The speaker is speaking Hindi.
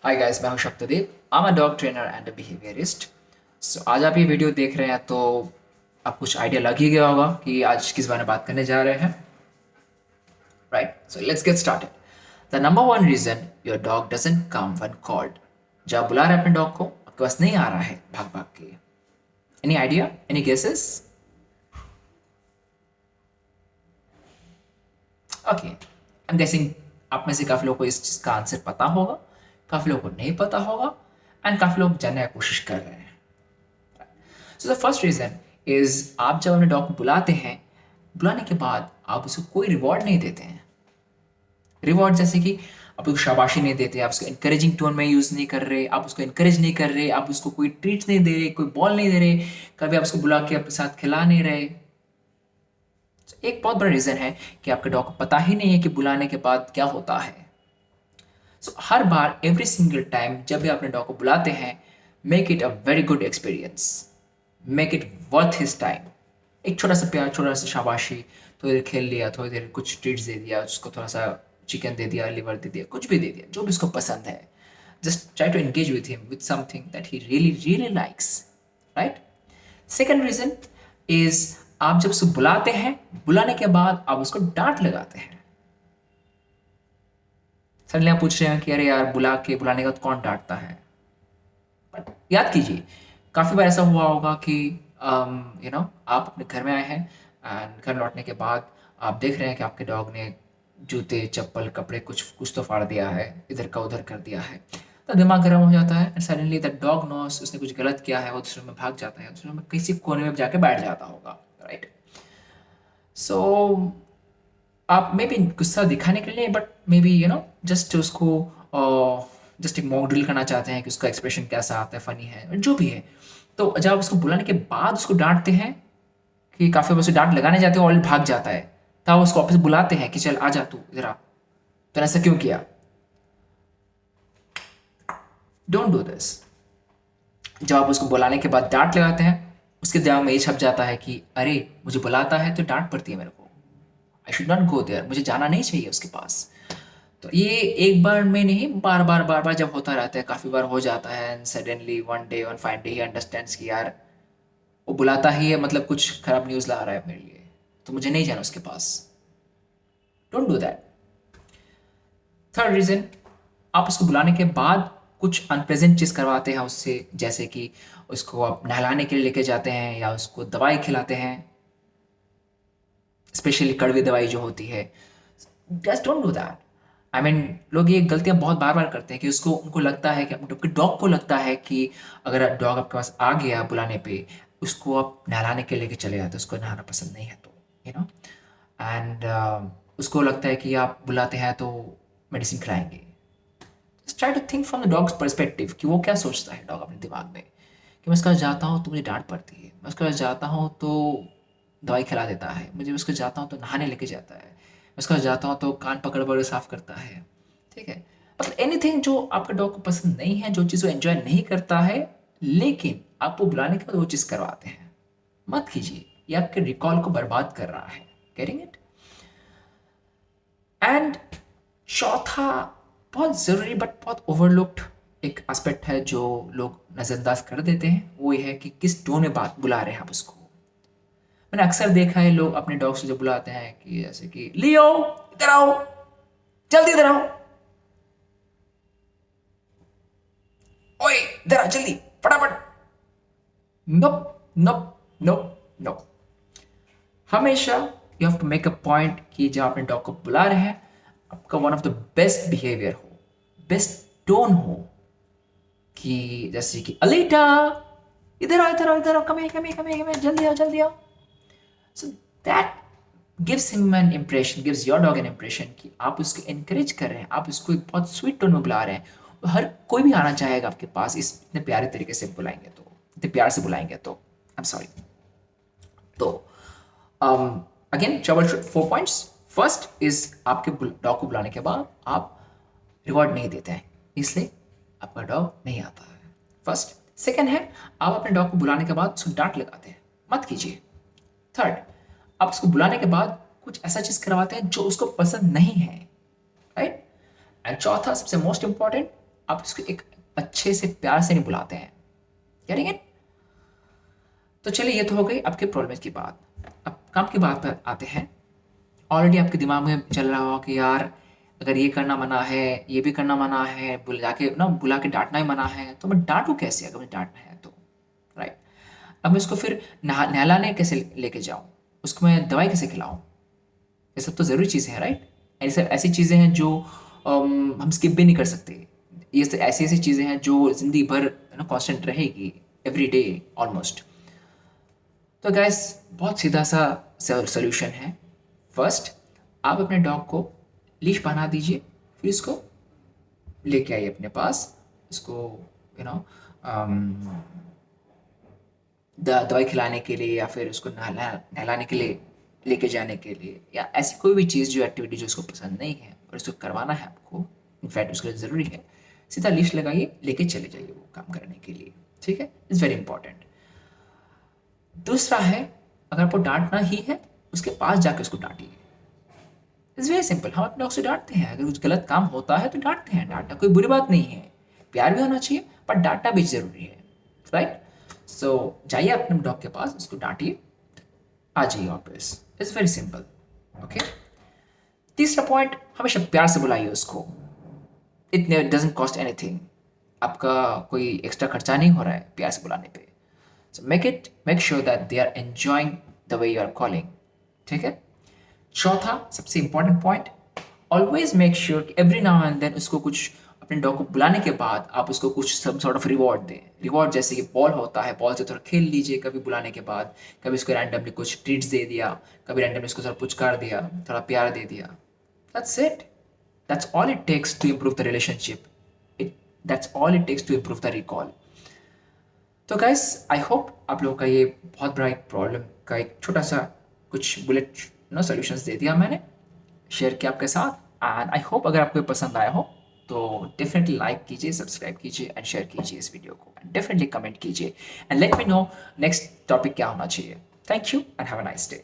हाय गाइस, मैं हूं Shaktideep. I am a dog trainer and a behaviourist. So आज आप ये वीडियो देख रहे हैं तो आप कुछ आइडिया लग ही गया होगा कि आज किस बारे में बात करने जा रहे हैं, right? So let's get started. The number one reason your dog doesn't come when called. जब आप बुला रहे हैं अपने डॉग को, आपके पास नहीं आ रहा है भाग भाग के। Any idea, any guesses? Okay, I am guessing आप में से काफ़ी लोगों को इस चीज़ का आंसर पता होगा, काफ़ी लोगों को नहीं पता होगा, एंड काफ़ी लोग जानने की कोशिश कर रहे हैं। So the first reason is, आप जब अपने डॉग को बुलाते हैं, बुलाने के बाद आप उसको कोई रिवॉर्ड नहीं देते हैं। रिवॉर्ड जैसे कि आप उसको शाबाशी नहीं देते, आप उसको इनकरेजिंग टोन में यूज़ नहीं कर रहे, आप उसको इनकरेज नहीं कर रहे, आप उसको कोई ट्रीट्स नहीं दे रहे, कोई बॉल नहीं दे रहे, कभी आप उसको बुला के अपने साथ खिला नहीं रहे। एक बहुत बड़ा रीज़न है कि आपके डॉग को पता ही नहीं है कि बुलाने के बाद क्या होता है। सो हर बार, एवरी सिंगल टाइम जब भी अपने डॉग को बुलाते हैं, make it a very good experience, make it worth his time. एक छोटा सा प्यार, छोटा सा शाबाशी, थोड़ी देर खेल लिया, थोड़ी देर कुछ ट्रीट्स दे दिया, उसको थोड़ा सा चिकन दे दिया, लिवर दे दिया, कुछ भी दे दिया, जो भी उसको पसंद है। Just try to engage with him with something that he really really likes, right? Second reason is, आप जब उसको बुलाते हैं, बुलाने के बाद आप उसको डांट लगाते हैं। सडनली आप पूछ रहे हैं कि अरे यार, बुलाने का तो कौन डांटता है? बट याद कीजिए, काफ़ी बार ऐसा हुआ होगा कि आप अपने घर में आए हैं एंड घर लौटने के बाद आप देख रहे हैं कि आपके डॉग ने जूते, चप्पल, कपड़े कुछ कुछ तो फाड़ दिया है, इधर का उधर कर दिया है। तो दिमाग गर्म हो जाता है and suddenly the dog knows उसने कुछ गलत किया है, वो दूसरे में भाग जाता है, दूसरे में किसी कोने में जाके बैठ जाता होगा, राइट? सो आप मे बी गुस्सा दिखाने के लिए, बट मे बी जस्ट उसको जस्ट एक मॉक ड्रिल करना चाहते हैं कि उसका एक्सप्रेशन कैसा आता है, फनी है, जो भी है। तो जब आप उसको बुलाने के बाद उसको डांटते हैं, कि काफ़ी बार उसे डांट लगाने जाते हो और भाग जाता है, तब आप उसको वापस बुलाते हैं कि चल आ जा तू इधर आ, तो ऐसा क्यों किया? Don't do this. जब आप उसको बुलाने के बाद डांट लगाते हैं, उसके दिमाग में ये छप जाता है कि अरे, मुझे बुलाता है तो डांट पड़ती है मेरे को, I should not go there, मुझे जाना नहीं चाहिए उसके पास। तो ये एक बार में नहीं, बार बार बार बार जब होता रहता है, काफ़ी बार हो जाता है, and suddenly one day one fine day he understands कि यार, वो बुलाता ही है मतलब कुछ खराब न्यूज़ ला रहा है मेरे लिए, तो मुझे नहीं जाना उसके पास। Don't do that. Third reason, आप उसको बुलाने के बाद कुछ अनप्लेजेंट चीज़ करवाते हैं उससे, जैसे कि उसको आप नहलाने के लिए लेके जाते हैं या उसको दवाई खिलाते हैं, स्पेशली कड़वी दवाई जो होती है। Just don't do that. I mean, लोग ये गलतियाँ बहुत बार बार करते हैं कि उनको उनको लगता है कि आपके डॉग को लगता है कि अगर डॉग आपके पास आ गया बुलाने पे, उसको आप नहलाने के लेके चले जाते, उसको नहाना पसंद नहीं है तो, यू नो एंड उसको लगता है कि आप बुलाते हैं तो मेडिसिन खिलाएंगे। Just try to think from the dog's perspective कि वो क्या सोचता है डॉग अपने दिमाग में, कि मैं उसके पास जाता हूँ तो मुझे डांट पड़ती है, मैं उसके पास जाता हूँ तो दवाई खिला देता है, मुझे उसके जाता हूँ तो नहाने लेके जाता है, मैं उसके पास जाता हूँ तो कान पकड़ पकड़ साफ करता है। ठीक है, मतलब एनीथिंग जो आपके डॉग को पसंद नहीं है, जो चीज़ वो एंजॉय नहीं करता है, लेकिन आपको बुलाने के बाद वो चीज़ करवाते हैं, मत कीजिए। ये आपके रिकॉल को बर्बाद कर रहा है। Getting it? एंड चौथा, बहुत ज़रूरी बट बहुत ओवरलुक्ड एक एस्पेक्ट है जो लोग नज़रअंदाज कर देते हैं, वो ये है कि किस टोन में बात बुला रहे हैं आप उसको। मैंने अक्सर देखा है, लोग अपने डॉग से जो बुलाते हैं कि जैसे कि लियो, इधर आओ, जल्दी इधर आओ, ओए इधर आ जल्दी, फटाफट। नोप, नोप, नोप, नोप। हमेशा you have to make a point कि जब अपने डॉग को बुला रहे हैं, आपका one of the best behaviour हो, बेस्ट टोन हो, कि जैसे कि अलीटा, इधर आओ, इधर आओ, इधर आओ, come here, come here, come here, come here, जल्दी आओ, जल्दी आओ। So that gives him an impression, gives your dog an impression कि आप उसको एनकरेज कर रहे हैं, आप उसको एक बहुत स्वीट टोन में बुला रहे हैं। हर कोई भी आना चाहेगा आपके पास, इस इतने प्यारे तरीके से बुलाएंगे तो, इतने प्यार से बुलाएंगे तो। I am sorry. तो again troubleshoot 4 points. First is, आपके डॉग को बुलाने के बाद आप रिवॉर्ड नहीं देते हैं, इसलिए आपका डॉग नहीं आता है। फर्स्ट। सेकेंड है, आप अपने डॉग को बुलाने के बाद उसको डांट लगाते हैं, मत कीजिए। थर्ड, आप उसको बुलाने के बाद कुछ ऐसा चीज करवाते हैं जो उसको पसंद नहीं है, राइट? एंड चौथा, सबसे मोस्ट इंपॉर्टेंट, आप उसको एक अच्छे से प्यार से नहीं बुलाते हैं। Getting it? तो चलिए, ये तो हो गई आपके प्रॉब्लम की बात। अब काम की बात पर आते हैं। ऑलरेडी आपके दिमाग में चल रहा हो कि यार अगर ये करना मना है, ये भी करना मना है, बुला के डांटना ही मना है, तो मैं डांटूं कैसे अगर मुझे डांटना है तो? राइट। अब मैं इसको फिर नहलाने कैसे लेके जाऊं, उसको मैं दवाई कैसे खिलाऊं? ये सब तो ज़रूरी चीज़ें हैं, राइट? ऐसे ऐसी चीज़ें हैं जो हम स्किप भी नहीं कर सकते। ये ऐसी ऐसी चीज़ें हैं जो ज़िंदगी भर कांस्टेंट रहेगी, एवरी डे ऑलमोस्ट। तो गैस, बहुत सीधा सा सोल्यूशन है। फर्स्ट, आप अपने डॉग को लीश बना दीजिए, फिर इसको लेके आइए अपने पास। इसको यू नो दवाई खिलाने के लिए, या फिर उसको नहलाने के लिए लेके जाने के लिए, या ऐसी कोई भी चीज़ जो एक्टिविटी जो उसको पसंद नहीं है और उसको करवाना है आपको, इनफैक्ट उसके लिए ज़रूरी है, सीधा लीश लगाइए, लेके चले जाइए वो काम करने के लिए। ठीक है? Is very important. दूसरा है, अगर आपको डांटना ही है, उसके पास जाकर उसको डांटिए। It's very simple. हम अपने डॉग से डांटते हैं, अगर कुछ गलत काम होता है तो डांटते हैं। डांटना कोई बुरी बात नहीं है, प्यार भी होना चाहिए, पर डांटना भी जरूरी है। राइट? सो जाइए अपने डॉग के पास, उसको डांटिए, आ जाइए वापस। It's very simple. ओके? तीसरा पॉइंट, हमेशा प्यार से बुलाइए उसको। It doesn't cost anything. आपका कोई एक्स्ट्रा खर्चा नहीं हो रहा है प्यार से बुलाने पे। So make sure that they are enjoying the way you are calling. ठीक है? चौथा सबसे important point, always make sure कि एवरी नाउ एंड देन उसको कुछ, अपने डॉग को बुलाने के बाद आप उसको कुछ सम सॉर्ट ऑफ रिवॉर्ड दें। रिवॉर्ड जैसे कि बॉल होता है, बॉल से थोड़ा खेल लीजिए कभी बुलाने के बाद, कभी उसको रैंडमली कुछ ट्रीट्स दे दिया, कभी रैंडमली उसको थोड़ा पुचकार दिया, थोड़ा प्यार दे दिया। That's it. That's all it takes to improve the relationship. That's all it takes to improve the recall. तो गाइस, आई होप आप लोगों का ये बहुत बड़ा एक प्रॉब्लम का एक छोटा सा कुछ बुलेट सॉल्यूशंस दे दिया मैंने, शेयर किया आपके साथ। एंड आई होप अगर आपको ये पसंद आया हो तो डेफिनेटली लाइक कीजिए, सब्सक्राइब कीजिए एंड शेयर कीजिए इस वीडियो को, एंड डेफिनेटली कमेंट कीजिए and let me know next topic क्या होना चाहिए। Thank you and have a nice day.